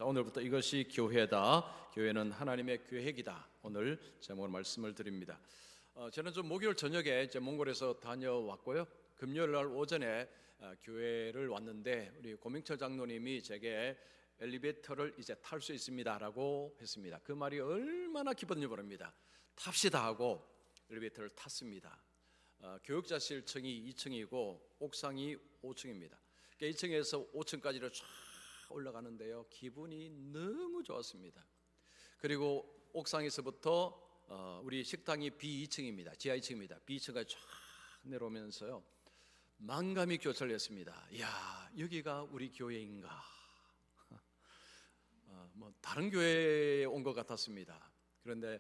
자, 오늘부터 이것이 교회다. 교회는 하나님의 계획이다. 오늘 제목으로 말씀을 드립니다. 저는 좀 목요일 저녁에 이제 몽골에서 다녀왔고요. 금요일 날 오전에 교회를 왔는데 우리 고명철 장로님이 제게 엘리베이터를 이제 탈 수 있습니다라고 했습니다. 그 말이 얼마나 기쁜지 모릅니다. 탑시다 하고 엘리베이터를 탔습니다. 교육자실 층이 2층이고 옥상이 5층입니다. 2층에서 5층까지를 쫙 올라가는데요, 기분이 너무 좋았습니다. 그리고 옥상에서부터 우리 식당이 B2층입니다. 지하 2층입니다. B2층까지 쫙 내려오면서요, 만감이 교차했습니다. 이야, 여기가 우리 교회인가? 다른 교회에 온 것 같았습니다. 그런데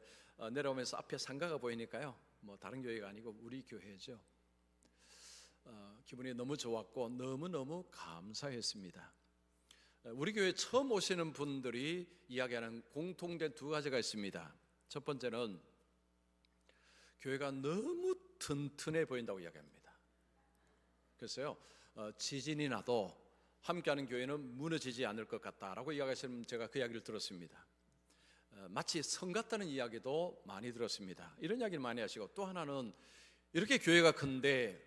내려오면서 앞에 상가가 보이니까요, 다른 교회가 아니고 우리 교회죠. 기분이 너무 좋았고 너무너무 감사했습니다. 우리 교회 처음 오시는 분들이 이야기하는 공통된 두 가지가 있습니다. 첫 번째는 교회가 너무 튼튼해 보인다고 이야기합니다. 그래서요, 지진이 나도 함께하는 교회는 무너지지 않을 것 같다라고 이야기하시면 제가 그 이야기를 들었습니다. 마치 성 같다는 이야기도 많이 들었습니다. 이런 이야기를 많이 하시고, 또 하나는 이렇게 교회가 큰데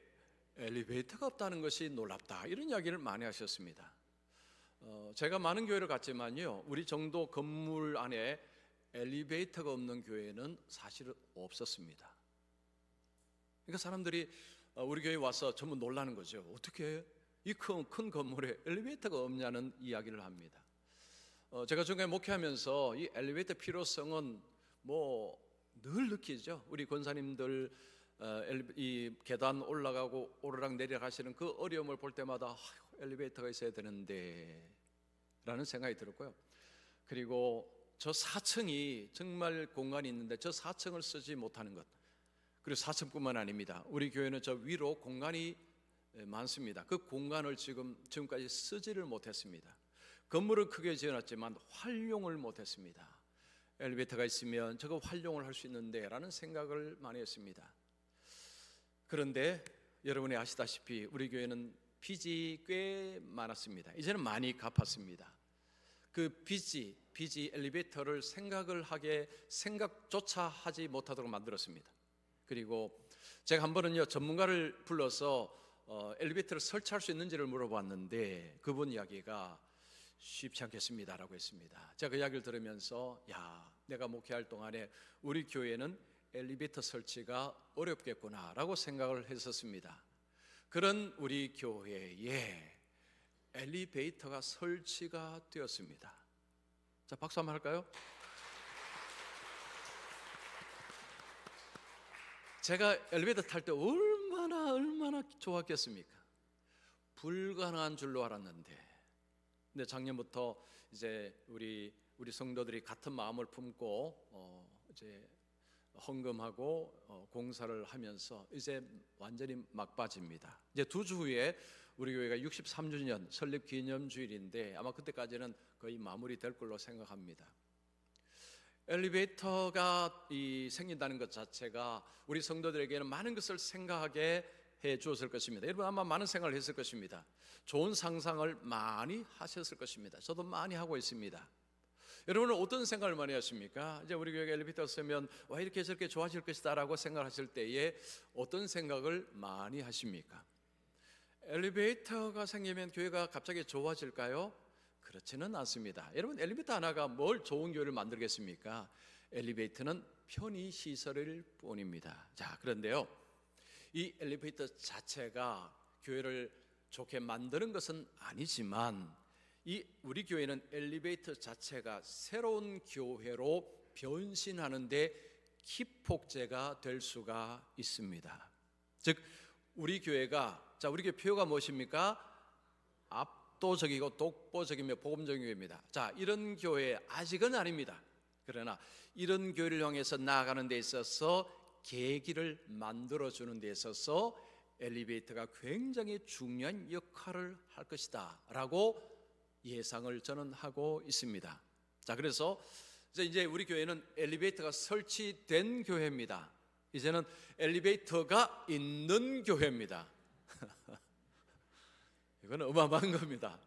엘리베이터가 없다는 것이 놀랍다, 이런 이야기를 많이 하셨습니다. 제가 많은 교회를 갔지만요, 우리 정도 건물 안에 엘리베이터가 없는 교회는 사실은 없었습니다. 그러니까 사람들이 우리 교회에 와서 전부 놀라는 거죠. 어떻게 이 큰 건물에 엘리베이터가 없냐는 이야기를 합니다. 제가 중간에 목회하면서 이 엘리베이터 필요성은 늘 느끼죠. 우리 권사님들 이 계단 올라가고 오르락 내려가시는 그 어려움을 볼 때마다 엘리베이터가 있어야 되는데 라는 생각이 들었고요. 그리고 저 4층이 정말 공간이 있는데 저 4층을 쓰지 못하는 것, 그리고 4층뿐만 아닙니다. 우리 교회는 저 위로 공간이 많습니다. 그 공간을 지금까지 쓰지를 못했습니다. 건물을 크게 지어놨지만 활용을 못했습니다. 엘리베이터가 있으면 저거 활용을 할 수 있는데 라는 생각을 많이 했습니다. 그런데 여러분이 아시다시피 우리 교회는 빚이 꽤 많았습니다. 이제는 많이 갚았습니다. 그 빚이 엘리베이터를 생각조차 하지 못하도록 만들었습니다. 그리고 제가 한 번은요, 전문가를 불러서 엘리베이터를 설치할 수 있는지를 물어봤는데 그분 이야기가 쉽지 않겠습니다라고 했습니다. 제가 그 이야기를 들으면서 내가 목회할 동안에 우리 교회는 엘리베이터 설치가 어렵겠구나라고 생각을 했었습니다. 그런 우리 교회에 엘리베이터가 설치가 되었습니다. 자, 박수 한번 할까요? 제가 엘리베이터 탈 때 얼마나 좋았겠습니까? 불가능한 줄로 알았는데, 근데 작년부터 이제 우리 성도들이 같은 마음을 품고 이제 헌금하고 공사를 하면서 이제 완전히 막바지입니다. 이제 2주 후에 우리 교회가 63주년 설립 기념주일인데 아마 그때까지는 거의 마무리될 걸로 생각합니다. 엘리베이터가 생긴다는 것 자체가 우리 성도들에게는 많은 것을 생각하게 해 주었을 것입니다. 여러분 아마 많은 생각을 했을 것입니다. 좋은 상상을 많이 하셨을 것입니다. 저도 많이 하고 있습니다. 여러분은 어떤 생각을 많이 하십니까? 이제 우리 교회가 엘리베이터 쓰면 와, 이렇게 저렇게 좋아질 것이다 라고 생각하실 때에 어떤 생각을 많이 하십니까? 엘리베이터가 생기면 교회가 갑자기 좋아질까요? 그렇지는 않습니다. 여러분, 엘리베이터 하나가 뭘 좋은 교회를 만들겠습니까? 엘리베이터는 편의시설일 뿐입니다. 자, 그런데요, 이 엘리베이터 자체가 교회를 좋게 만드는 것은 아니지만 우리 교회는 엘리베이터 자체가 새로운 교회로 변신하는데 기폭제가 될 수가 있습니다. 즉 우리 교회가, 우리 교회 표가 무엇입니까? 압도적이고 독보적이며 복음적인 교회입니다. 자, 이런 교회 아직은 아닙니다. 그러나 이런 교회를 향해서 나아가는 데 있어서 계기를 만들어주는 데 있어서 엘리베이터가 굉장히 중요한 역할을 할 것이다 라고 예상을 저는 하고 있습니다. 자, 그래서 이제 우리 교회는 엘리베이터가 설치된 교회입니다. 이제는 엘리베이터가 있는 교회입니다. 이건 어마어마한 겁니다.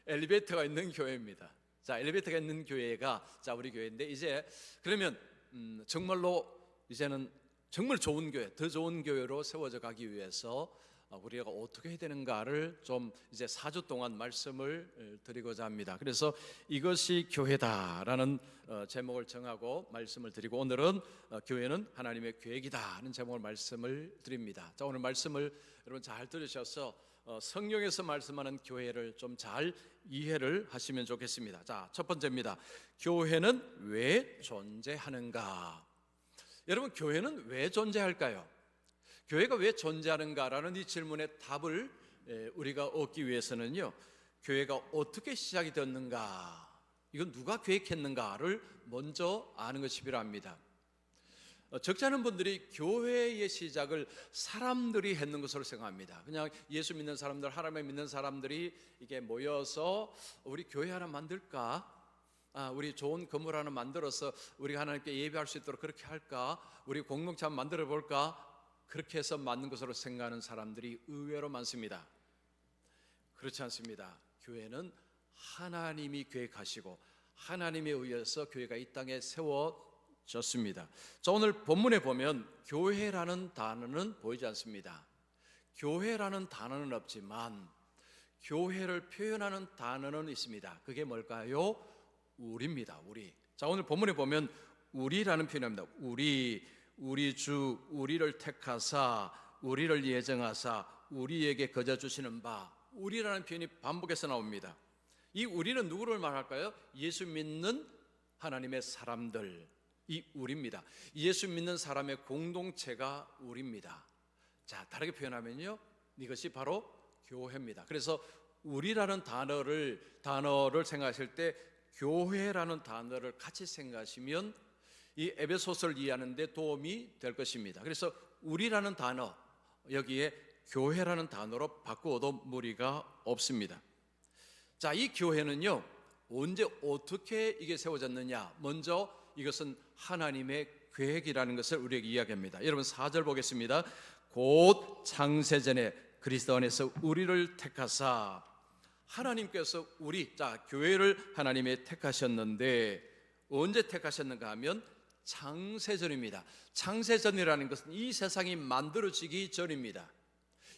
엘리베이터가 있는 교회입니다. 자, 엘리베이터가 있는 교회가 자 우리 교회인데, 이제 그러면 정말로 이제는 정말 좋은 교회, 더 좋은 교회로 세워져 가기 위해서 우리가 어떻게 해야 되는가를 좀 이제 4주 동안 말씀을 드리고자 합니다. 그래서 이것이 교회다라는 제목을 정하고 말씀을 드리고, 오늘은 교회는 하나님의 계획이다 하는 제목을 말씀을 드립니다. 자, 오늘 말씀을 여러분 잘 들으셔서 성경에서 말씀하는 교회를 좀 잘 이해를 하시면 좋겠습니다. 자, 첫 번째입니다. 교회는 왜 존재하는가? 여러분, 교회는 왜 존재할까요? 교회가 왜 존재하는가라는 이 질문의 답을 우리가 얻기 위해서는요, 교회가 어떻게 시작이 되었는가, 이건 누가 계획했는가를 먼저 아는 것이 필요합니다. 적지 않은 분들이 교회의 시작을 사람들이 했는 것으로 생각합니다. 그냥 예수 믿는 사람들, 하나님을 믿는 사람들이 이게 모여서 우리 교회 하나 만들까? 우리 좋은 건물 하나 만들어서 우리가 하나님께 예배할 수 있도록 그렇게 할까? 우리 공동체 한번 만들어 볼까? 그렇게 해서 만든 것으로 생각하는 사람들이 의외로 많습니다. 그렇지 않습니다. 교회는 하나님이 계획하시고 하나님에 의해서 교회가 이 땅에 세워졌습니다. 자, 오늘 본문에 보면 교회라는 단어는 보이지 않습니다. 교회라는 단어는 없지만 교회를 표현하는 단어는 있습니다. 그게 뭘까요? 우리입니다. 우리. 자, 오늘 본문에 보면 우리라는 표현입니다. 우리 주 우리를 택하사 우리를 예정하사 우리에게 거저 주시는 바, 우리라는 표현이 반복해서 나옵니다. 이 우리는 누구를 말할까요? 예수 믿는 하나님의 사람들, 이 우리입니다. 예수 믿는 사람의 공동체가 우리입니다. 자, 다르게 표현하면요, 이것이 바로 교회입니다. 그래서 우리라는 단어를 생각하실 때 교회라는 단어를 같이 생각하시면 이 에베소서를 이해하는 데 도움이 될 것입니다. 그래서 우리라는 단어, 여기에 교회라는 단어로 바꾸어도 무리가 없습니다. 자, 이 교회는요, 언제 어떻게 이게 세워졌느냐? 먼저 이것은 하나님의 계획이라는 것을 우리에게 이야기합니다. 여러분 4절 보겠습니다. 곧 창세전에 그리스도 안에서 우리를 택하사, 하나님께서 교회를 하나님이 택하셨는데 언제 택하셨는가 하면 창세전입니다. 창세전이라는 것은 이 세상이 만들어지기 전입니다.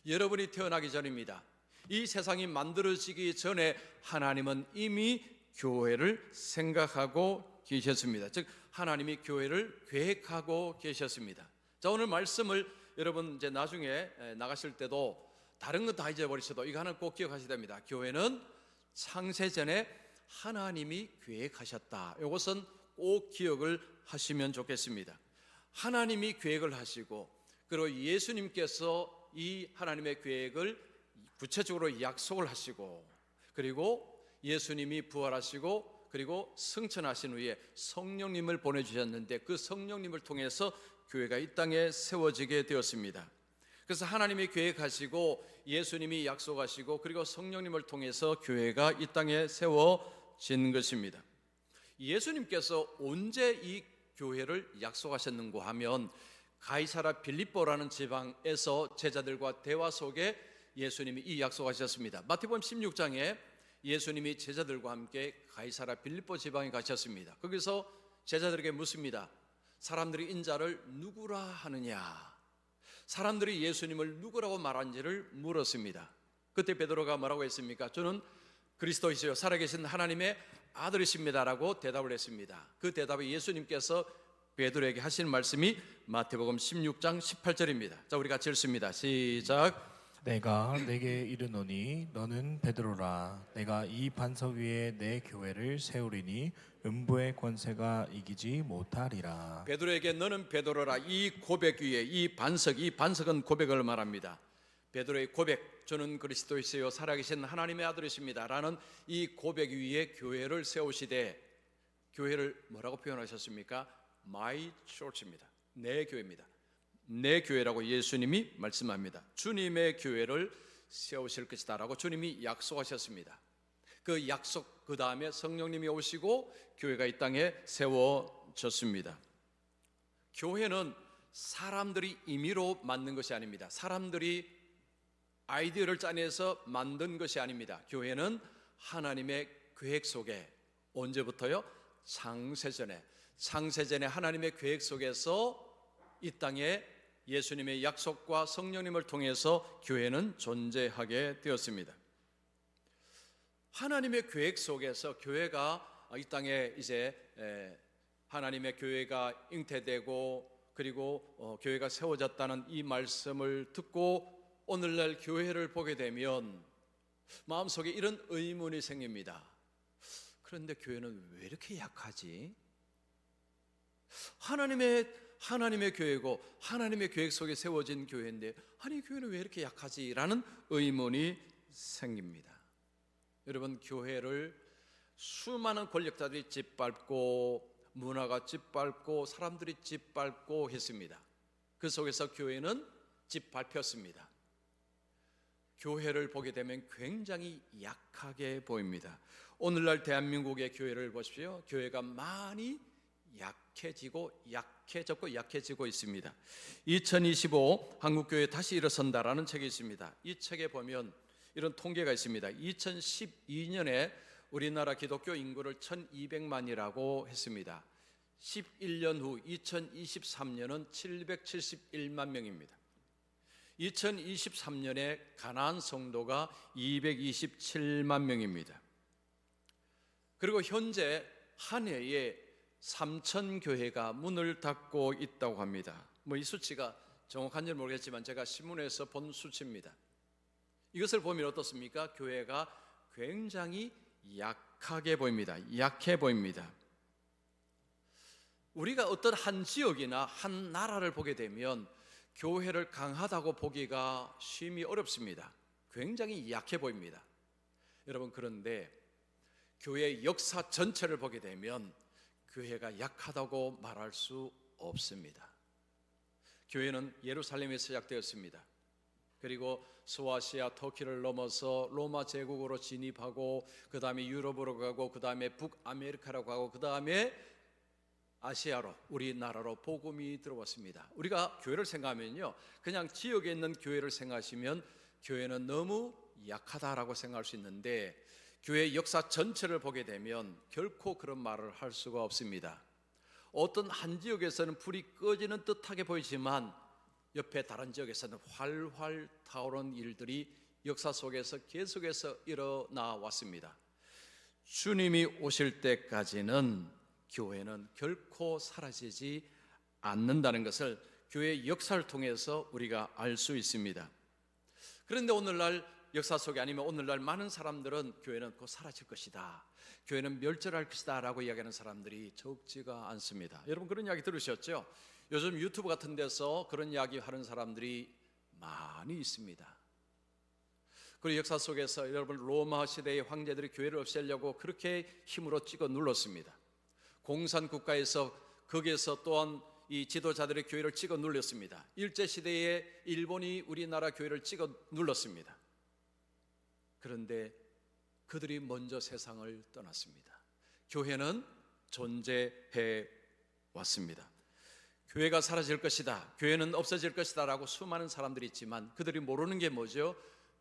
여러분이 태어나기 전입니다. 이 세상이 만들어지기 전에 하나님은 이미 교회를 생각하고 계셨습니다. 즉 하나님이 교회를 계획하고 계셨습니다. 자, 오늘 말씀을 여러분 이제 나중에 나가실 때도 다른 건 다 잊어버리셔도 이거 하나 꼭 기억하셔야 됩니다. 교회는 창세전에 하나님이 계획하셨다. 이것은 꼭 기억을 하시면 좋겠습니다. 하나님이 계획을 하시고, 그리고 예수님께서 이 하나님의 계획을 구체적으로 약속을 하시고, 그리고 예수님이 부활하시고 그리고 승천하신 후에 성령님을 보내주셨는데 그 성령님을 통해서 교회가 이 땅에 세워지게 되었습니다. 그래서 하나님이 계획하시고 예수님이 약속하시고 그리고 성령님을 통해서 교회가 이 땅에 세워진 것입니다. 예수님께서 언제 이 교회를 약속하셨는가 하면 가이사라 빌립보라는 지방에서 제자들과 대화 속에 예수님이 이 약속하셨습니다. 마태복음 16장에 예수님이 제자들과 함께 가이사라 빌립보 지방에 가셨습니다. 거기서 제자들에게 묻습니다. 사람들이 인자를 누구라 하느냐? 사람들이 예수님을 누구라고 말한지를 물었습니다. 그때 베드로가 뭐라고 했습니까? 저는 그리스도이시요 살아계신 하나님의 아들이십니다라고 대답을 했습니다. 그 대답에 예수님께서 베드로에게 하신 말씀이 마태복음 16장 18절입니다. 자, 우리 같이 읽습니다. 시작. 내가 내게 이르노니 너는 베드로라. 내가 이 반석 위에 내 교회를 세우리니 음부의 권세가 이기지 못하리라. 베드로에게 너는 베드로라. 이 고백 위에 이 반석은 고백을 말합니다. 베드로의 고백, 저는 그리스도이시요 살아계신 하나님의 아들이십니다 라는 이 고백 위에 교회를 세우시되, 교회를 뭐라고 표현하셨습니까? My church입니다. 내 교회입니다. 내 교회라고 예수님이 말씀합니다. 주님의 교회를 세우실 것이다 라고 주님이 약속하셨습니다. 그 약속 그 다음에 성령님이 오시고 교회가 이 땅에 세워졌습니다. 교회는 사람들이 임의로 만든 것이 아닙니다. 사람들이 아이디어를 짜내서 만든 것이 아닙니다. 교회는 하나님의 계획 속에 언제부터요? 창세전에 하나님의 계획 속에서 이 땅에 예수님의 약속과 성령님을 통해서 교회는 존재하게 되었습니다. 하나님의 계획 속에서 교회가 이 땅에 이제 하나님의 교회가 잉태되고 그리고 교회가 세워졌다는 이 말씀을 듣고 오늘날 교회를 보게 되면 마음속에 이런 의문이 생깁니다. 그런데 교회는 왜 이렇게 약하지? 하나님의 교회고 하나님의 계획 속에 세워진 교회인데 아니 교회는 왜 이렇게 약하지? 라는 의문이 생깁니다. 여러분, 교회를 수많은 권력자들이 짓밟고 문화가 짓밟고 사람들이 짓밟고 했습니다. 그 속에서 교회는 짓밟혔습니다. 교회를 보게 되면 굉장히 약하게 보입니다. 오늘날 대한민국의 교회를 보십시오. 교회가 많이 약해지고 있습니다. 2025 한국교회 다시 일어선다라는 책이 있습니다. 이 책에 보면 이런 통계가 있습니다. 2012년에 우리나라 기독교 인구를 1200만이라고 했습니다. 11년 후 2023년은 771만 명입니다. 2023년에 가나안 성도가 227만 명입니다. 그리고 현재 한 해에 3,000교회가 문을 닫고 있다고 합니다. 이 수치가 정확한지 모르겠지만 제가 신문에서 본 수치입니다. 이것을 보면 어떻습니까? 교회가 굉장히 약해 보입니다. 우리가 어떤 한 지역이나 한 나라를 보게 되면 교회를 강하다고 보기가 심히 어렵습니다. 굉장히 약해 보입니다. 여러분, 그런데 교회의 역사 전체를 보게 되면 교회가 약하다고 말할 수 없습니다. 교회는 예루살렘에서 시작되었습니다. 그리고 소아시아 터키를 넘어서 로마 제국으로 진입하고 그 다음에 유럽으로 가고 그 다음에 북아메리카로 가고 그 다음에 아시아로 우리나라로 복음이 들어왔습니다. 우리가 교회를 생각하면요, 그냥 지역에 있는 교회를 생각하시면 교회는 너무 약하다라고 생각할 수 있는데 교회의 역사 전체를 보게 되면 결코 그런 말을 할 수가 없습니다. 어떤 한 지역에서는 불이 꺼지는 듯하게 보이지만 옆에 다른 지역에서는 활활 타오르는 일들이 역사 속에서 계속해서 일어나 왔습니다. 주님이 오실 때까지는 교회는 결코 사라지지 않는다는 것을 교회의 역사를 통해서 우리가 알 수 있습니다. 그런데 오늘날 역사 속에 아니면 오늘날 많은 사람들은 교회는 곧 사라질 것이다, 교회는 멸절할 것이다 라고 이야기하는 사람들이 적지가 않습니다. 여러분, 그런 이야기 들으셨죠? 요즘 유튜브 같은 데서 그런 이야기 하는 사람들이 많이 있습니다. 그리고 역사 속에서 여러분, 로마 시대의 황제들이 교회를 없애려고 그렇게 힘으로 찍어 눌렀습니다. 공산국가에서 거기에서 또한 이 지도자들의 교회를 찍어 눌렀습니다. 일제시대에 일본이 우리나라 교회를 찍어 눌렀습니다. 그런데 그들이 먼저 세상을 떠났습니다. 교회는 존재해 왔습니다. 교회가 사라질 것이다, 교회는 없어질 것이다 라고 수많은 사람들이 있지만 그들이 모르는 게 뭐죠?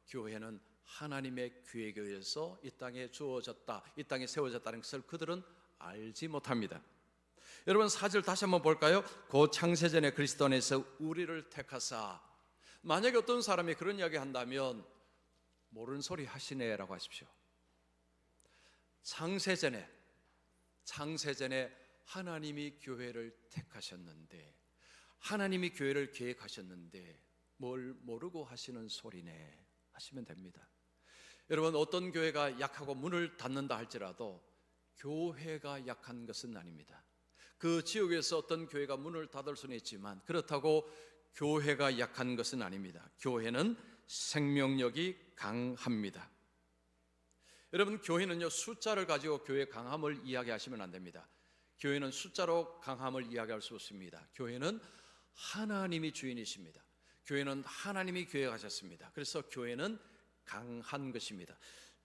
교회는 하나님의 계획에 의해서 이 땅에 주어졌다, 이 땅에 세워졌다는 것을 그들은 알지 못합니다. 여러분, 4절 다시 한번 볼까요? 곧 창세전에 그리스도 안에서 우리를 택하사. 만약에 어떤 사람이 그런 이야기 한다면 모르는 소리 하시네 라고 하십시오. 창세전에 하나님이 교회를 택하셨는데, 하나님이 교회를 계획하셨는데 뭘 모르고 하시는 소리네 하시면 됩니다. 여러분, 어떤 교회가 약하고 문을 닫는다 할지라도 교회가 약한 것은 아닙니다. 그 지역에서 어떤 교회가 문을 닫을 수는 있지만 그렇다고 교회가 약한 것은 아닙니다. 교회는 생명력이 강합니다. 여러분, 교회는요, 숫자를 가지고 교회의 강함을 이야기하시면 안 됩니다. 교회는 숫자로 강함을 이야기할 수 없습니다. 교회는 하나님이 주인이십니다. 교회는 하나님이 계획하셨습니다. 그래서 교회는 강한 것입니다.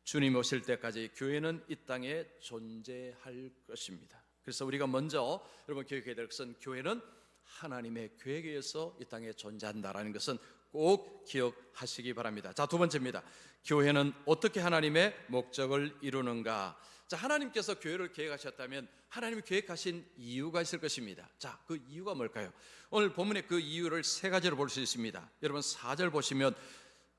주님 오실 때까지 교회는 이 땅에 존재할 것입니다. 그래서 우리가 먼저 여러분 기억해야 될 것은 교회는 하나님의 계획에 의해서 이 땅에 존재한다라는 것은 꼭 기억하시기 바랍니다. 자, 두 번째입니다. 교회는 어떻게 하나님의 목적을 이루는가? 자, 하나님께서 교회를 계획하셨다면 하나님이 계획하신 이유가 있을 것입니다. 자, 그 이유가 뭘까요? 오늘 본문의 그 이유를 세 가지로 볼 수 있습니다. 여러분 4절 보시면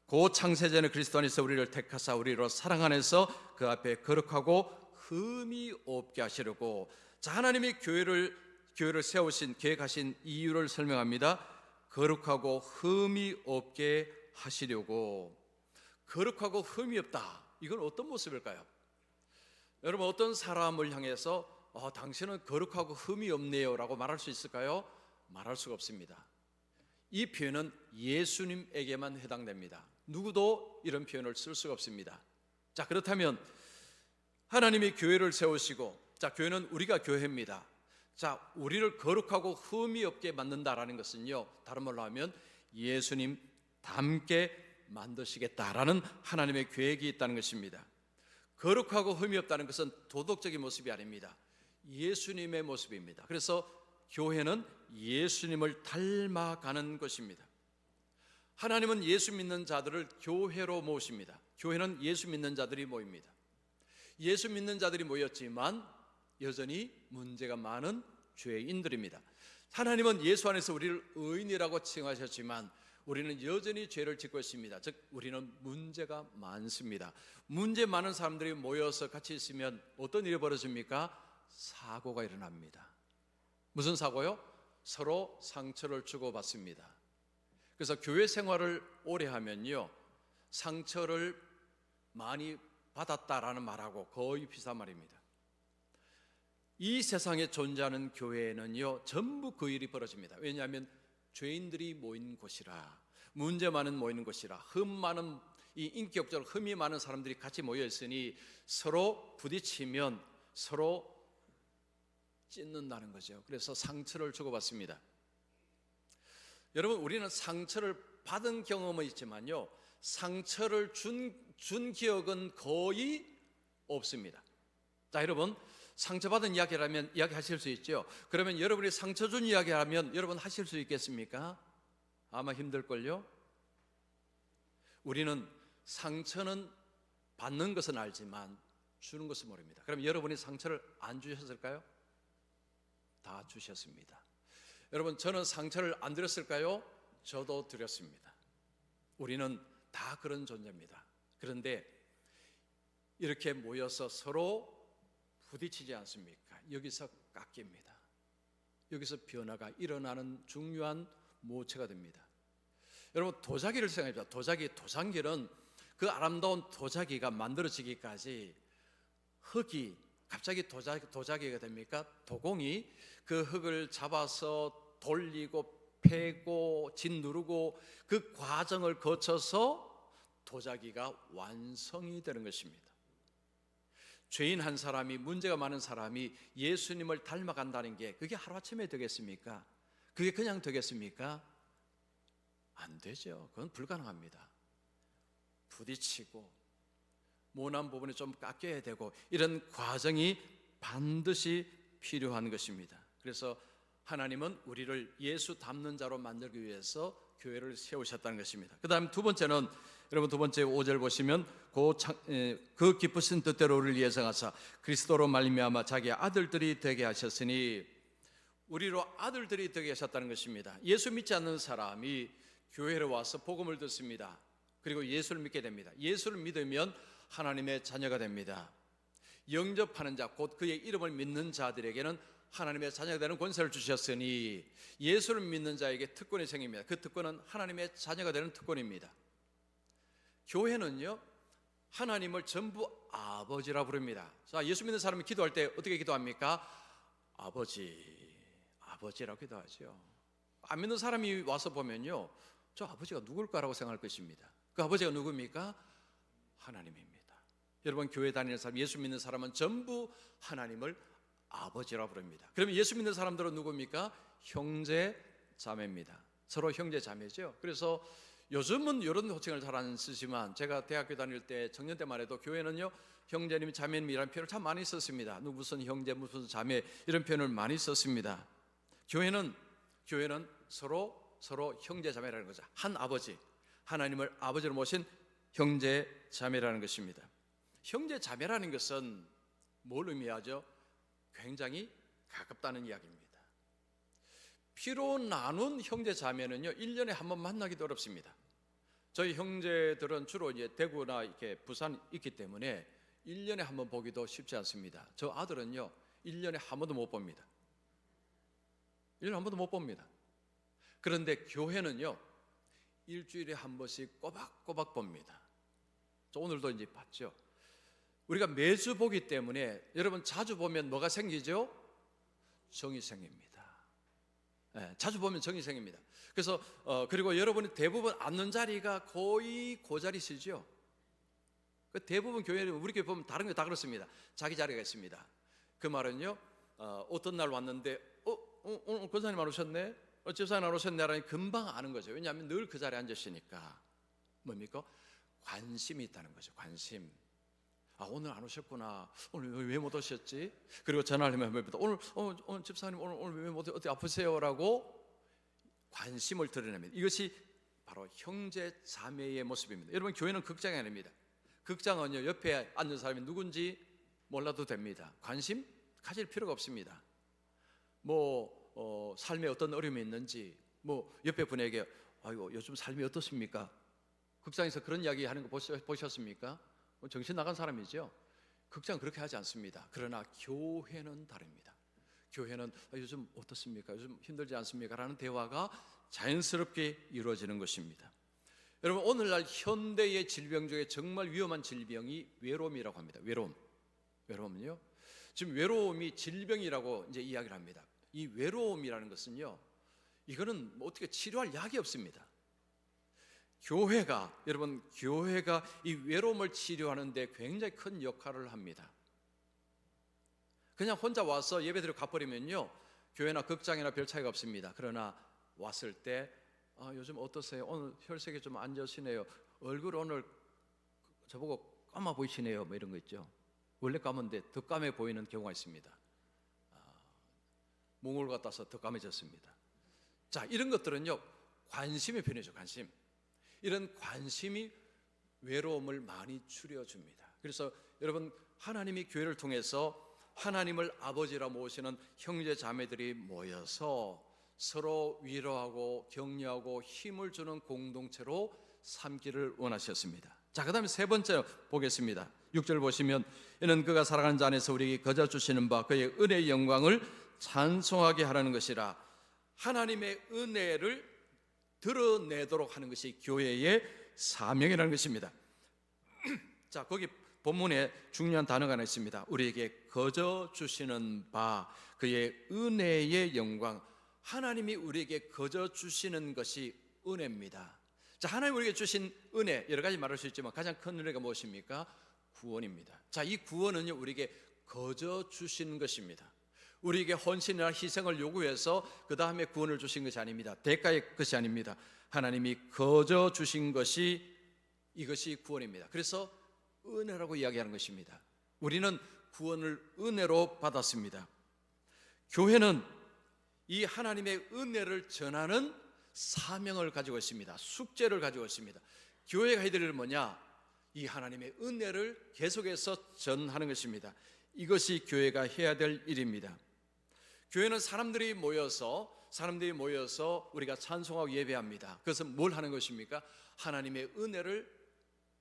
고 창세전에 그리스도 안에서 우리를 택하사 우리로 사랑 안에서 그 앞에 거룩하고 흠이 없게 하시려고. 자, 하나님이 교회를 세우신 계획하신 이유를 설명합니다. 거룩하고 흠이 없게 하시려고. 거룩하고 흠이 없다. 이건 어떤 모습일까요? 여러분 어떤 사람을 향해서 당신은 거룩하고 흠이 없네요 라고 말할 수 있을까요? 말할 수가 없습니다. 이 표현은 예수님에게만 해당됩니다. 누구도 이런 표현을 쓸 수가 없습니다. 자, 그렇다면 하나님이 교회를 세우시고, 자, 교회는 우리가 교회입니다. 자, 우리를 거룩하고 흠이 없게 만든다라는 것은요, 다른 말로 하면 예수님 닮게 만드시겠다라는 하나님의 계획이 있다는 것입니다. 거룩하고 흠이 없다는 것은 도덕적인 모습이 아닙니다. 예수님의 모습입니다. 그래서 교회는 예수님을 닮아가는 것입니다. 하나님은 예수 믿는 자들을 교회로 모으십니다. 교회는 예수 믿는 자들이 모입니다. 예수 믿는 자들이 모였지만 여전히 문제가 많은 죄인들입니다. 하나님은 예수 안에서 우리를 의인이라고 칭하셨지만 우리는 여전히 죄를 짓고 있습니다. 즉 우리는 문제가 많습니다. 문제 많은 사람들이 모여서 같이 있으면 어떤 일이 벌어집니까? 사고가 일어납니다. 무슨 사고요? 서로 상처를 주고받습니다. 그래서 교회 생활을 오래 하면요, 상처를 많이 받았다라는 말하고 거의 비슷한 말입니다. 이 세상에 존재하는 교회에는요, 전부 그 일이 벌어집니다. 왜냐하면 죄인들이 모인 곳이라, 문제 많은 모이는 곳이라, 흠 많은, 이 인격적으로 흠이 많은 사람들이 같이 모여 있으니 서로 부딪히면 서로 찢는다는 거죠. 그래서 상처를 주고받습니다. 여러분 우리는 상처를 받은 경험은 있지만요, 상처를 준 기억은 거의 없습니다. 자, 여러분 상처받은 이야기라면 이야기하실 수 있죠. 그러면 여러분이 상처 준 이야기라면 여러분 하실 수 있겠습니까? 아마 힘들걸요. 우리는 상처는 받는 것은 알지만 주는 것은 모릅니다. 그럼 여러분이 상처를 안 주셨을까요? 다 주셨습니다. 여러분 저는 상처를 안 드렸을까요? 저도 드렸습니다. 우리는 다 그런 존재입니다. 그런데 이렇게 모여서 서로 부딪히지 않습니까? 여기서 깎입니다. 여기서 변화가 일어나는 중요한 모체가 됩니다. 여러분 도자기를 생각해보자. 도장기는 그 아름다운 도자기가 만들어지기까지 흙이 갑자기 도자기가 됩니까? 도공이 그 흙을 잡아서 돌리고 패고 짓누르고 그 과정을 거쳐서 도자기가 완성이 되는 것입니다. 죄인 한 사람이, 문제가 많은 사람이 예수님을 닮아간다는 게 그게 하루아침에 되겠습니까? 그게 그냥 되겠습니까? 안 되죠. 그건 불가능합니다. 부딪히고 모난 부분이 좀 깎여야 되고 이런 과정이 반드시 필요한 것입니다. 그래서 하나님은 우리를 예수 닮는 자로 만들기 위해서 교회를 세우셨다는 것입니다. 그 다음 두 번째는, 여러분 두 번째 5절 보시면 그 기쁘신 뜻대로 우리를 예정하사 그리스도로 말미암아 자기의 아들들이 되게 하셨으니, 우리로 아들들이 되게 하셨다는 것입니다. 예수 믿지 않는 사람이 교회에 와서 복음을 듣습니다. 그리고 예수를 믿게 됩니다. 예수를 믿으면 하나님의 자녀가 됩니다. 영접하는 자, 곧 그의 이름을 믿는 자들에게는 하나님의 자녀가 되는 권세를 주셨으니, 예수를 믿는 자에게 특권이 생깁니다. 그 특권은 하나님의 자녀가 되는 특권입니다. 교회는요, 하나님을 전부 아버지라 부릅니다. 자, 예수 믿는 사람이 기도할 때 어떻게 기도합니까? 아버지라고 기도하죠. 안 믿는 사람이 와서 보면요, 저 아버지가 누굴까라고 생각할 것입니다. 그 아버지가 누굽니까? 하나님입니다. 여러분 교회 다니는 사람, 예수 믿는 사람은 전부 하나님을 아버지라 부릅니다. 그러면 예수 믿는 사람들은 누굽니까? 형제 자매입니다. 서로 형제 자매죠. 그래서 요즘은 이런 호칭을 잘 안 쓰지만 제가 대학교 다닐 때, 청년 때만 해도 교회는요, 형제님 자매님이라는 표현을 참 많이 썼습니다. 무슨 형제 무슨 자매 이런 표현을 많이 썼습니다. 교회는 서로 형제 자매라는 거죠. 한 아버지, 하나님을 아버지로 모신 형제 자매라는 것입니다. 형제 자매라는 것은 뭘 의미하죠? 굉장히 가깝다는 이야기입니다. 피로 나눈 형제 자매는요 1년에 한 번 만나기도 어렵습니다. 저희 형제들은 주로 이제 대구나 이렇게 부산 있기 때문에 1년에 한 번 보기도 쉽지 않습니다. 저 아들은요 1년에 한 번도 못 봅니다. 1년에 한 번도 못 봅니다. 그런데 교회는요 일주일에 한 번씩 꼬박꼬박 봅니다. 저 오늘도 이제 봤죠. 우리가 매주 보기 때문에 여러분 자주 보면 뭐가 생기죠? 정이 생깁니다. 네, 자주 보면 정이 생깁니다. 그래서 그리고 여러분이 대부분 앉는 자리가 거의 그 자리시죠. 대부분 교회는 우리 교회 보면 다른 게 다 그렇습니다. 자기 자리가 있습니다. 그 말은요 어떤 날 왔는데 오늘 권사님 안 오셨네? 집사님 안 오셨네? 라니 금방 아는 거죠. 왜냐하면 늘 그 자리에 앉으시니까. 뭡니까? 관심이 있다는 거죠. 관심. 아 오늘 안 오셨구나. 오늘 왜 못 오셨지? 그리고 전화를 하면 오늘 집사님 오늘 왜 못 오셨지? 어디 아프세요?라고 관심을 드러냅니다. 이것이 바로 형제 자매의 모습입니다. 여러분 교회는 극장이 아닙니다. 극장은요 옆에 앉은 사람이 누군지 몰라도 됩니다. 관심 가질 필요가 없습니다. 삶에 어떤 어려움이 있는지 옆에 분에게 아이고 요즘 삶이 어떻습니까? 극장에서 그런 이야기 하는 거 보셨습니까? 정신 나간 사람이죠. 극장은 그렇게 하지 않습니다. 그러나 교회는 다릅니다. 교회는 요즘 어떻습니까? 요즘 힘들지 않습니까? 라는 대화가 자연스럽게 이루어지는 것입니다. 여러분 오늘날 현대의 질병 중에 정말 위험한 질병이 외로움이라고 합니다. 외로움은요. 지금 외로움이 질병이라고 이제 이야기를 합니다. 이 외로움이라는 것은요, 이거는 어떻게 치료할 약이 없습니다. 교회가 이 외로움을 치료하는데 굉장히 큰 역할을 합니다. 그냥 혼자 와서 예배드리고 가버리면요 교회나 극장이나 별 차이가 없습니다. 그러나 왔을 때 요즘 어떠세요? 오늘 혈색이 좀 안 좋으시네요. 얼굴 오늘 저보고 까마 보이시네요. 이런 거 있죠. 원래 까만데 더 까매 보이는 경우가 있습니다. 몽골 갔다 와서 더 까매졌습니다. 자, 이런 것들은요 관심의 편이죠. 관심. 이런 관심이 외로움을 많이 줄여줍니다. 그래서 여러분 하나님이 교회를 통해서 하나님을 아버지라 모시는 형제 자매들이 모여서 서로 위로하고 격려하고 힘을 주는 공동체로 삼기를 원하셨습니다. 자, 그 다음에 세 번째 보겠습니다. 6절 보시면 이는 그가 살아가는 자 안에서 우리에게 거저 주시는 바 그의 은혜의 영광을 찬송하게 하라는 것이라. 하나님의 은혜를 드러내도록 하는 것이 교회의 사명이라는 것입니다. 자, 거기 본문에 중요한 단어가 하나 있습니다. 우리에게 거저 주시는 바 그의 은혜의 영광. 하나님이 우리에게 거저 주시는 것이 은혜입니다. 자, 하나님 우리에게 주신 은혜 여러 가지 말할 수 있지만 가장 큰 은혜가 무엇입니까? 구원입니다. 자, 이 구원은요 우리에게 거저 주신 것입니다. 우리에게 헌신이나 희생을 요구해서 그 다음에 구원을 주신 것이 아닙니다. 대가의 것이 아닙니다. 하나님이 거저 주신 것이 이것이 구원입니다. 그래서 은혜라고 이야기하는 것입니다. 우리는 구원을 은혜로 받았습니다. 교회는 이 하나님의 은혜를 전하는 사명을 가지고 있습니다. 숙제를 가지고 있습니다. 교회가 해야 될 일은 뭐냐? 이 하나님의 은혜를 계속해서 전하는 것입니다. 이것이 교회가 해야 될 일입니다. 교회는 사람들이 모여서 우리가 찬송하고 예배합니다. 그것은 뭘 하는 것입니까? 하나님의 은혜를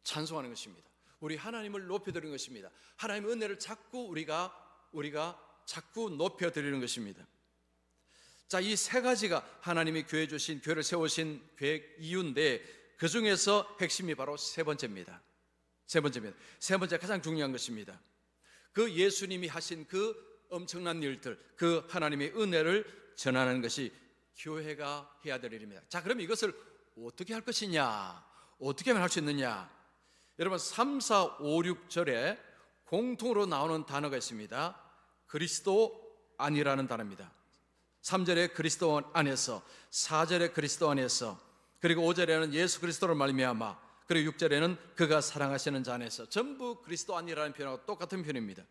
찬송하는 것입니다. 우리 하나님을 높여드리는 것입니다. 하나님의 은혜를 자꾸 우리가 자꾸 높여드리는 것입니다. 자, 이 세 가지가 하나님이 교회를 세우신 계획 이유인데 그 중에서 핵심이 바로 세 번째입니다. 세 번째 가장 중요한 것입니다. 그 예수님이 하신 그 엄청난 일들, 그 하나님의 은혜를 전하는 것이 교회가 해야 될 일입니다. 자, 그럼 이것을 어떻게 할 것이냐? 어떻게 하면 할 수 있느냐? 여러분 3, 4, 5, 6절에 공통으로 나오는 단어가 있습니다. 그리스도 안이라는 단어입니다. 3절에 그리스도 안에서, 4절에 그리스도 안에서, 그리고 5절에는 예수 그리스도를 말미암아, 그리고 6절에는 그가 사랑하시는 자 안에서. 전부 그리스도 안이라는 표현하고 똑같은 표현입니다.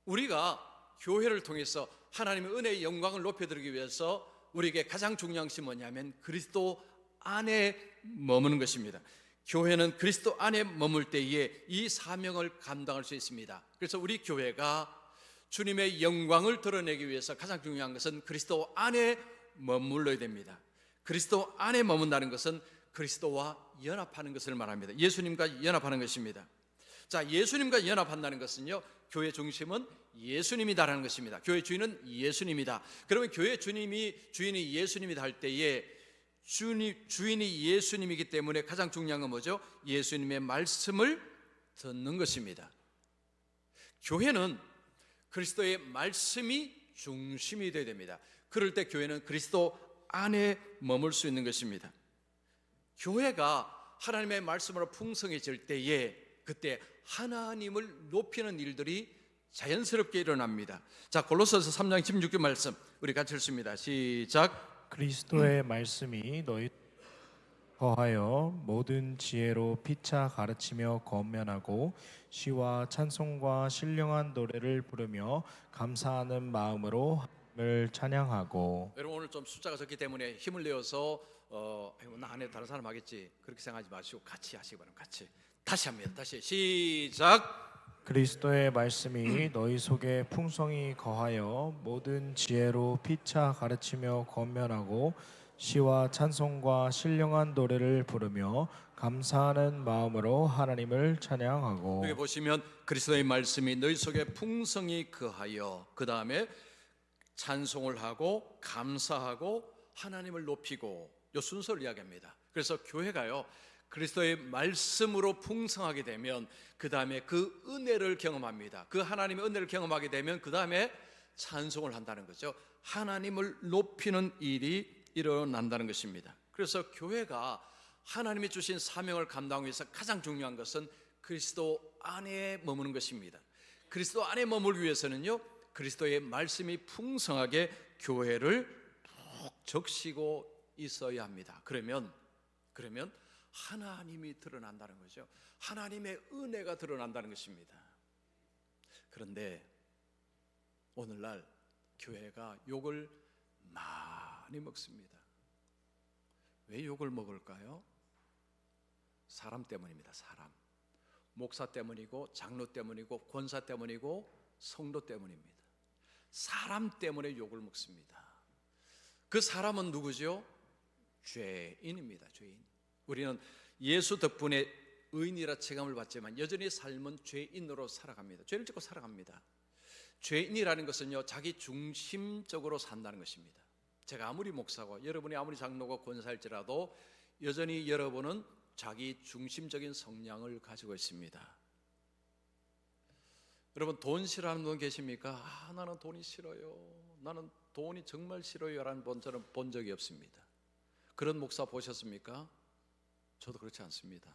우리가 교회를 통해서 하나님의 은혜의 영광을 높여드리기 위해서 우리에게 가장 중요한 것이 뭐냐면 그리스도 안에 머무는 것입니다. 교회는 그리스도 안에 머물 때에 이 사명을 감당할 수 있습니다. 그래서 우리 교회가 주님의 영광을 드러내기 위해서 가장 중요한 것은 그리스도 안에 머물러야 됩니다. 그리스도 안에 머문다는 것은 그리스도와 연합하는 것을 말합니다. 예수님과 연합하는 것입니다. 자, 예수님과 연합한다는 것은요, 교회 중심은 예수님이다라는 것입니다. 교회 주인은 예수님이다. 그러면 교회 주인이 예수님이다 할 때에 주인이 예수님이기 때문에 가장 중요한 건 뭐죠? 예수님의 말씀을 듣는 것입니다. 교회는 그리스도의 말씀이 중심이 되어야 됩니다. 그럴 때 교회는 그리스도 안에 머물 수 있는 것입니다. 교회가 하나님의 말씀으로 풍성해질 때에 그때 하나님을 높이는 일들이 자연스럽게 일어납니다. 자, 골로새서 3장 16절 말씀 우리 같이 읽습니다. 시작. 그리스도의 말씀이 너희 거하여 모든 지혜로 피차 가르치며 권면하고 시와 찬송과 신령한 노래를 부르며 감사하는 마음으로 하나님을 찬양하고. 여러분, 오늘 좀 숫자가 적기 때문에 힘을 내어서 나 안에 다른 사람 하겠지 그렇게 생각하지 마시고 같이 하시기 바랍니다. 같이 다시 합니다. 다시 시작. 그리스도의 말씀이 너희 속에 풍성히 거하여 모든 지혜로 피차 가르치며 권면하고 시와 찬송과 신령한 노래를 부르며 감사하는 마음으로 하나님을 찬양하고. 여기 보시면 그리스도의 말씀이 너희 속에 풍성히 거하여, 그 다음에 찬송을 하고 감사하고 하나님을 높이고, 이 순서를 이야기합니다. 그래서 교회가요, 그리스도의 말씀으로 풍성하게 되면 그 다음에 그 은혜를 경험합니다. 그 하나님의 은혜를 경험하게 되면 그 다음에 찬송을 한다는 거죠. 하나님을 높이는 일이 일어난다는 것입니다. 그래서 교회가 하나님이 주신 사명을 감당하기 위해서 가장 중요한 것은 그리스도 안에 머무는 것입니다. 그리스도 안에 머물기 위해서는요, 그리스도의 말씀이 풍성하게 교회를 푹 적시고 있어야 합니다. 그러면 하나님이 드러난다는 거죠. 하나님의 은혜가 드러난다는 것입니다. 그런데 오늘날 교회가 욕을 많이 먹습니다. 왜 욕을 먹을까요? 사람 때문입니다. 사람. 목사 때문이고 장로 때문이고 권사 때문이고 성도 때문입니다. 사람 때문에 욕을 먹습니다. 그 사람은 누구죠? 죄인입니다. 죄인. 우리는 예수 덕분에 의인이라 체감을 받지만 여전히 삶은 죄인으로 살아갑니다. 죄를 짓고 살아갑니다. 죄인이라는 것은요, 자기 중심적으로 산다는 것입니다. 제가 아무리 목사고 여러분이 아무리 장로고 권사일지라도 여전히 여러분은 자기 중심적인 성향을 가지고 있습니다. 여러분, 돈 싫어하는 분 계십니까? 나는 돈이 싫어요. 나는 돈이 정말 싫어요 라는 분 저는 본 적이 없습니다. 그런 목사 보셨습니까? 저도 그렇지 않습니다.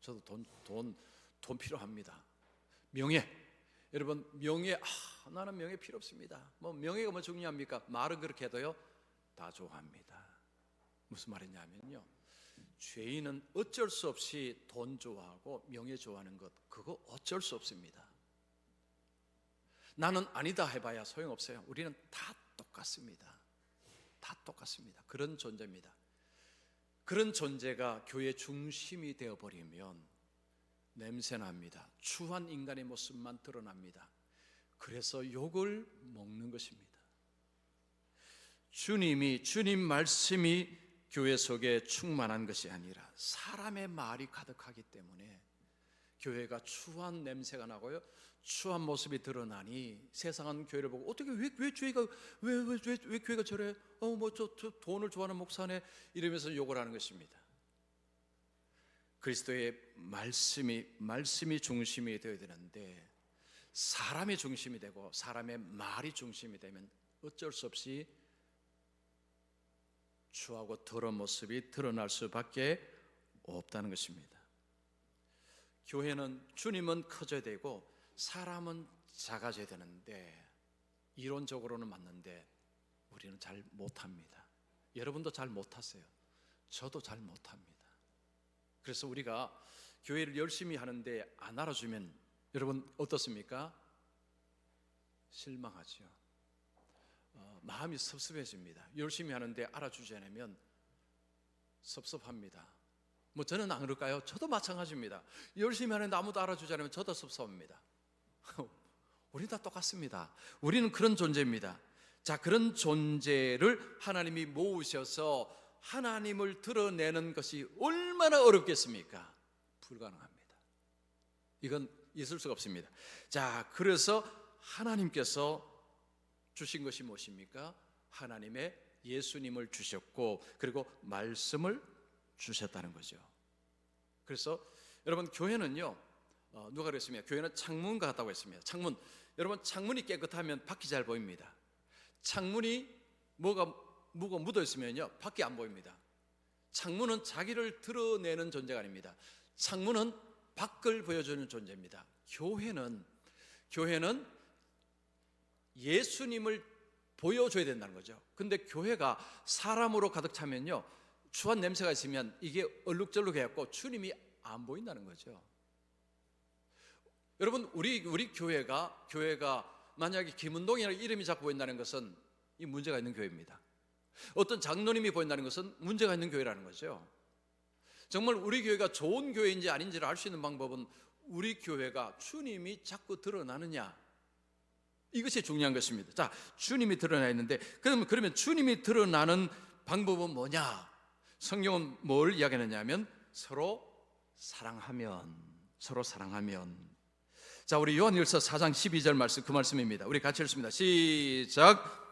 저도 돈 필요합니다. 명예. 여러분, 명예, 나는 명예 필요 없습니다. 명예가 뭐 중요합니까? 말은 그렇게 해도요, 다 좋아합니다. 무슨 말이냐면요, 죄인은 어쩔 수 없이 돈 좋아하고 명예 좋아하는 것, 그거 어쩔 수 없습니다. 나는 아니다 해봐야 소용없어요. 우리는 다 똑같습니다. 다 똑같습니다. 그런 존재입니다. 그런 존재가 교회 중심이 되어버리면 냄새납니다. 추한 인간의 모습만 드러납니다. 그래서 욕을 먹는 것입니다. 주님 말씀이 교회 속에 충만한 것이 아니라 사람의 말이 가득하기 때문에 교회가 추한 냄새가 나고요, 추한 모습이 드러나니 세상은 교회를 보고 어떻게 왜 교회가 저래? 저 돈을 좋아하는 목사네 이러면서 욕을 하는 것입니다. 그리스도의 말씀이 중심이 되어야 되는데 사람이 중심이 되고 사람의 말이 중심이 되면 어쩔 수 없이 추하고 더러운 모습이 드러날 수밖에 없다는 것입니다. 교회는 주님은 커져야 되고 사람은 작아져야 되는데 이론적으로는 맞는데 우리는 잘 못합니다. 여러분도 잘 못하세요. 저도 잘 못합니다. 그래서 우리가 교회를 열심히 하는데 안 알아주면 여러분 어떻습니까? 실망하죠. 마음이 섭섭해집니다. 열심히 하는데 알아주지 않으면 섭섭합니다. 뭐 저는 안 그럴까요? 저도 마찬가지입니다. 열심히 하는데 아무도 알아주지 않으면 저도 섭섭합니다. 우리 다 똑같습니다. 우리는 그런 존재입니다. 자, 그런 존재를 하나님이 모으셔서 하나님을 드러내는 것이 얼마나 어렵겠습니까? 불가능합니다. 이건 있을 수가 없습니다. 자, 그래서 하나님께서 주신 것이 무엇입니까? 하나님의 예수님을 주셨고, 그리고 말씀을 주셨다는 거죠. 그래서 여러분, 교회는요, 누가 그랬습니까? 교회는 창문과 같다고 했습니다. 창문, 여러분, 창문이 깨끗하면 밖이 잘 보입니다. 창문이 뭐가 묻어 있으면요, 밖이 안 보입니다. 창문은 자기를 드러내는 존재가 아닙니다. 창문은 밖을 보여주는 존재입니다. 교회는 예수님을 보여줘야 된다는 거죠. 근데 교회가 사람으로 가득 차면요, 추한 냄새가 있으면 이게 얼룩절룩해갖고 주님이 안 보인다는 거죠. 여러분, 우리 교회가 만약에 김은동이라는 이름이 자꾸 보인다는 것은 이 문제가 있는 교회입니다. 어떤 장로님이 보인다는 것은 문제가 있는 교회라는 거죠. 정말 우리 교회가 좋은 교회인지 아닌지를 알 수 있는 방법은 우리 교회가 주님이 자꾸 드러나느냐, 이것이 중요한 것입니다. 자, 주님이 드러나 있는데 그러면 주님이 드러나는 방법은 뭐냐? 성경은 뭘 이야기하느냐면 서로 사랑하면. 자, 우리 요한일서 4장 12절 말씀, 그 말씀입니다. 우리 같이 읽습니다. 시작.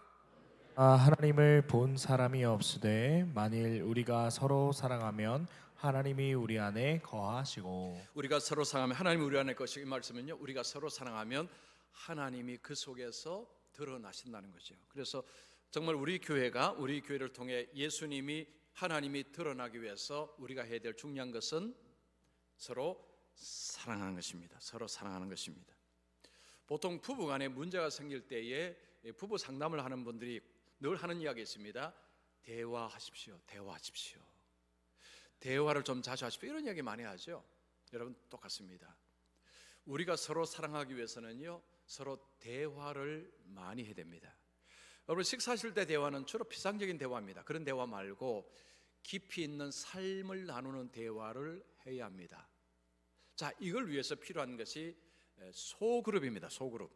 하나님을 본 사람이 없으되 만일 우리가 서로 사랑하면 하나님이 우리 안에 거하시고. 우리가 서로 사랑하면 하나님이 우리 안에 거하시고, 이 말씀은요, 우리가 서로 사랑하면 하나님이 그 속에서 드러나신다는 거죠. 그래서 정말 우리 교회를 통해 예수님이, 하나님이 드러나기 위해서 우리가 해야 될 중요한 것은 서로 사랑하는 것입니다. 서로 사랑하는 것입니다. 보통 부부간에 문제가 생길 때에 부부 상담을 하는 분들이 늘 하는 이야기 있습니다. 대화하십시오. 대화를 좀 자주 하십시오. 이런 이야기 많이 하죠. 여러분, 똑같습니다. 우리가 서로 사랑하기 위해서는요, 서로 대화를 많이 해야 됩니다. 여러분, 식사하실 때 대화는 주로 피상적인 대화입니다. 그런 대화 말고 깊이 있는 삶을 나누는 대화를 해야 합니다. 자, 이걸 위해서 필요한 것이 소그룹입니다. 소그룹.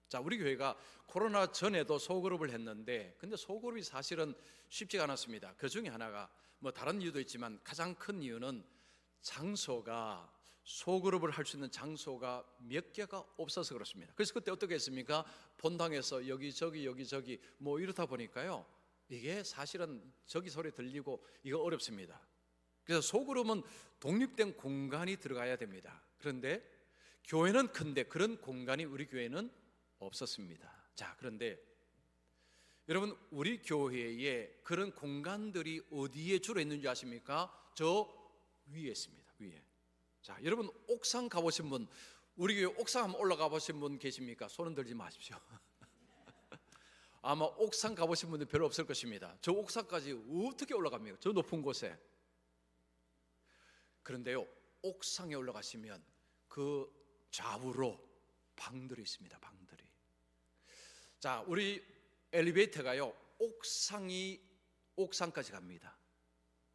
자, 우리 교회가 코로나 전에도 소그룹을 했는데, 근데 소그룹이 사실은 쉽지가 않았습니다. 그 중에 하나가 뭐 다른 이유도 있지만 가장 큰 이유는 장소가, 소그룹을 할 수 있는 장소가 몇 개가 없어서 그렇습니다. 그래서 그때 어떻게 했습니까? 본당에서 여기저기 뭐 이렇다 보니까요, 이게 사실은 저기 소리 들리고 이거 어렵습니다. 그래서 소그룹은 독립된 공간이 들어가야 됩니다. 그런데 교회는 큰데 그런 공간이 우리 교회는 없었습니다. 자, 그런데 여러분, 우리 교회에 그런 공간들이 어디에 주로 있는지 아십니까? 저 위에 있습니다. 위에. 자, 여러분, 옥상 가보신 분, 우리 교회 옥상 한번 올라가 보신 분 계십니까? 손은 들지 마십시오. 아마 옥상 가보신 분들 별로 없을 것입니다. 저 옥상까지 어떻게 올라갑니까? 저 높은 곳에. 그런데요, 옥상에 올라가시면 그 좌우로 방들이 있습니다. 방들이. 자, 우리 엘리베이터가요, 옥상까지 갑니다.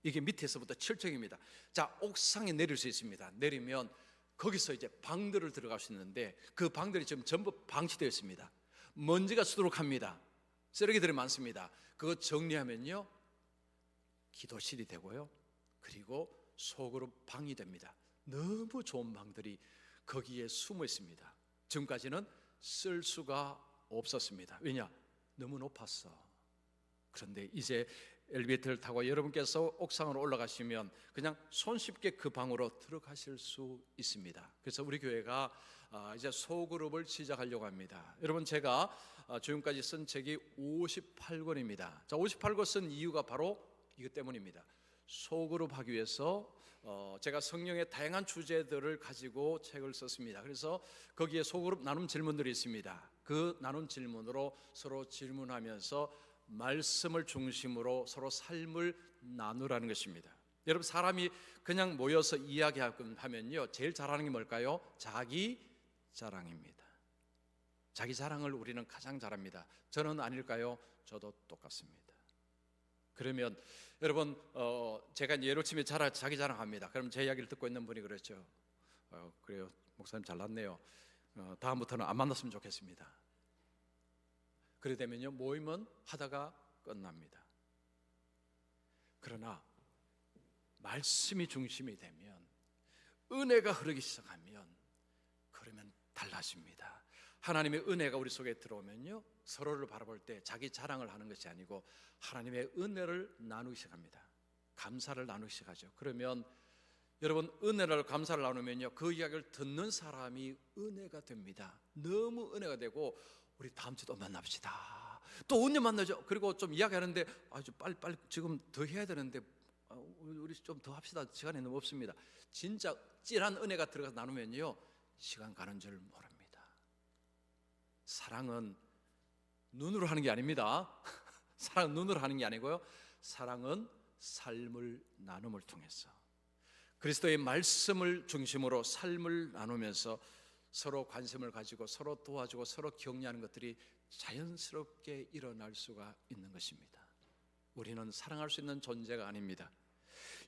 이게 밑에서부터 7층입니다. 자, 옥상에 내릴 수 있습니다. 내리면 거기서 이제 방들을 들어갈 수 있는데, 그 방들이 지금 전부 방치되어 있습니다. 먼지가 수두룩합니다. 쓰레기들이 많습니다. 그거 정리하면요, 기도실이 되고요, 그리고 속으로 방이 됩니다. 너무 좋은 방들이 거기에 숨어 있습니다. 지금까지는 쓸 수가 없었습니다. 왜냐? 너무 높았어. 그런데 이제 엘리베이터를 타고 여러분께서 옥상으로 올라가시면 그냥 손쉽게 그 방으로 들어가실 수 있습니다. 그래서 우리 교회가 이제 소그룹을 시작하려고 합니다. 여러분, 제가 지금까지 쓴 책이 58권입니다. 자, 58권 쓴 이유가 바로 이것 때문입니다. 소그룹 하기 위해서 제가 성령의 다양한 주제들을 가지고 책을 썼습니다. 그래서 거기에 소그룹 나눔 질문들이 있습니다. 그 나눔 질문으로 서로 질문하면서 말씀을 중심으로 서로 삶을 나누라는 것입니다. 여러분, 사람이 그냥 모여서 이야기하면요, 제일 잘하는 게 뭘까요? 자기 자랑입니다. 자기 자랑을 우리는 가장 잘합니다. 저는 아닐까요? 저도 똑같습니다. 그러면 여러분 제가 예를 치면 자기 자랑합니다. 그럼 제 이야기를 듣고 있는 분이 그랬죠. 그래요, 목사님 잘났네요. 다음부터는 안 만났으면 좋겠습니다. 그래 되면요, 모임은 하다가 끝납니다. 그러나 말씀이 중심이 되면, 은혜가 흐르기 시작하면, 그러면 달라집니다. 하나님의 은혜가 우리 속에 들어오면요, 서로를 바라볼 때 자기 자랑을 하는 것이 아니고 하나님의 은혜를 나누기 시작합니다. 감사를 나누기 시작하죠. 그러면 여러분, 은혜를 감사를 나누면요, 그 이야기를 듣는 사람이 은혜가 됩니다. 너무 은혜가 되고, 우리 다음 주도 만납시다. 또 언제 만나죠? 그리고 좀 이야기하는데 아주 빨리 지금 더 해야 되는데 우리 좀 더 합시다. 시간이 너무 없습니다. 진짜 찐한 은혜가 들어가서 나누면요, 시간 가는 줄 모릅니다. 사랑은 눈으로 하는 게 아닙니다. 사랑은 눈으로 하는 게 아니고요, 사랑은 삶을 나눔을 통해서, 그리스도의 말씀을 중심으로 삶을 나누면서 서로 관심을 가지고 서로 도와주고 서로 격려하는 것들이 자연스럽게 일어날 수가 있는 것입니다. 우리는 사랑할 수 있는 존재가 아닙니다.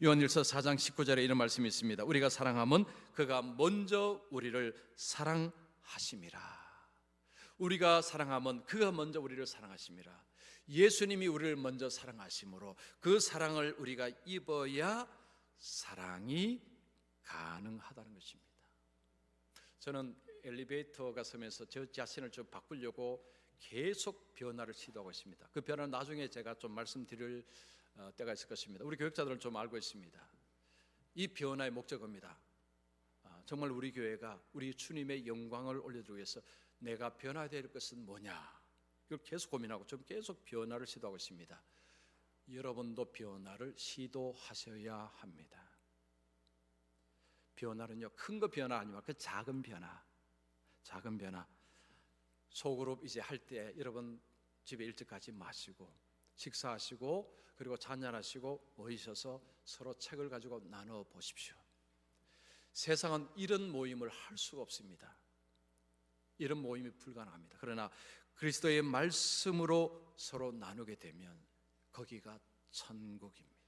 요한일서 4장 19절에 이런 말씀이 있습니다. 우리가 사랑하면 그가 먼저 우리를 사랑하심이라. 우리가 사랑하면 그가 먼저 우리를 사랑하심이라. 예수님이 우리를 먼저 사랑하심으로 그 사랑을 우리가 입어야 사랑이 가능하다는 것입니다. 저는 엘리베이터가 서면서 저 자신을 좀 바꾸려고 계속 변화를 시도하고 있습니다. 그 변화는 나중에 제가 좀 말씀드릴 때가 있을 것입니다. 우리 교육자들은 좀 알고 있습니다. 이 변화의 목적입니다. 정말 우리 교회가 우리 주님의 영광을 올려드리기 위해서 내가 변화될 것은 뭐냐, 이걸 계속 고민하고 좀 계속 변화를 시도하고 있습니다. 여러분도 변화를 시도하셔야 합니다. 변화는요, 큰 거 변화 아니면 그 작은 변화, 소그룹 이제 할 때 여러분 집에 일찍 가지 마시고 식사하시고 그리고 잔잔하시고 모이셔서 서로 책을 가지고 나눠 보십시오. 세상은 이런 모임을 할 수가 없습니다. 이런 모임이 불가능합니다. 그러나 그리스도의 말씀으로 서로 나누게 되면 거기가 천국입니다.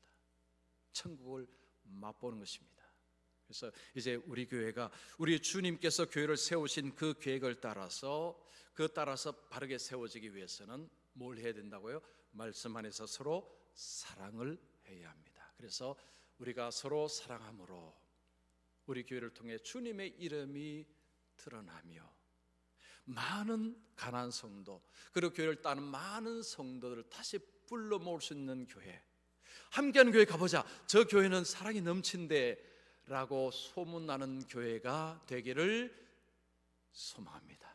천국을 맛보는 것입니다. 그래서 이제 우리 교회가 우리 주님께서 교회를 세우신 그 계획을 따라서 바르게 세워지기 위해서는 뭘 해야 된다고요? 말씀 안에서 서로 사랑을 해야 합니다. 그래서 우리가 서로 사랑함으로 우리 교회를 통해 주님의 이름이 드러나며 많은 가난한 성도, 그리고 교회를 따르는 많은 성도들을 다시 불러 모을 수 있는 교회, 함께하는 교회 가보자, 저 교회는 사랑이 넘친대 라고 소문나는 교회가 되기를 소망합니다.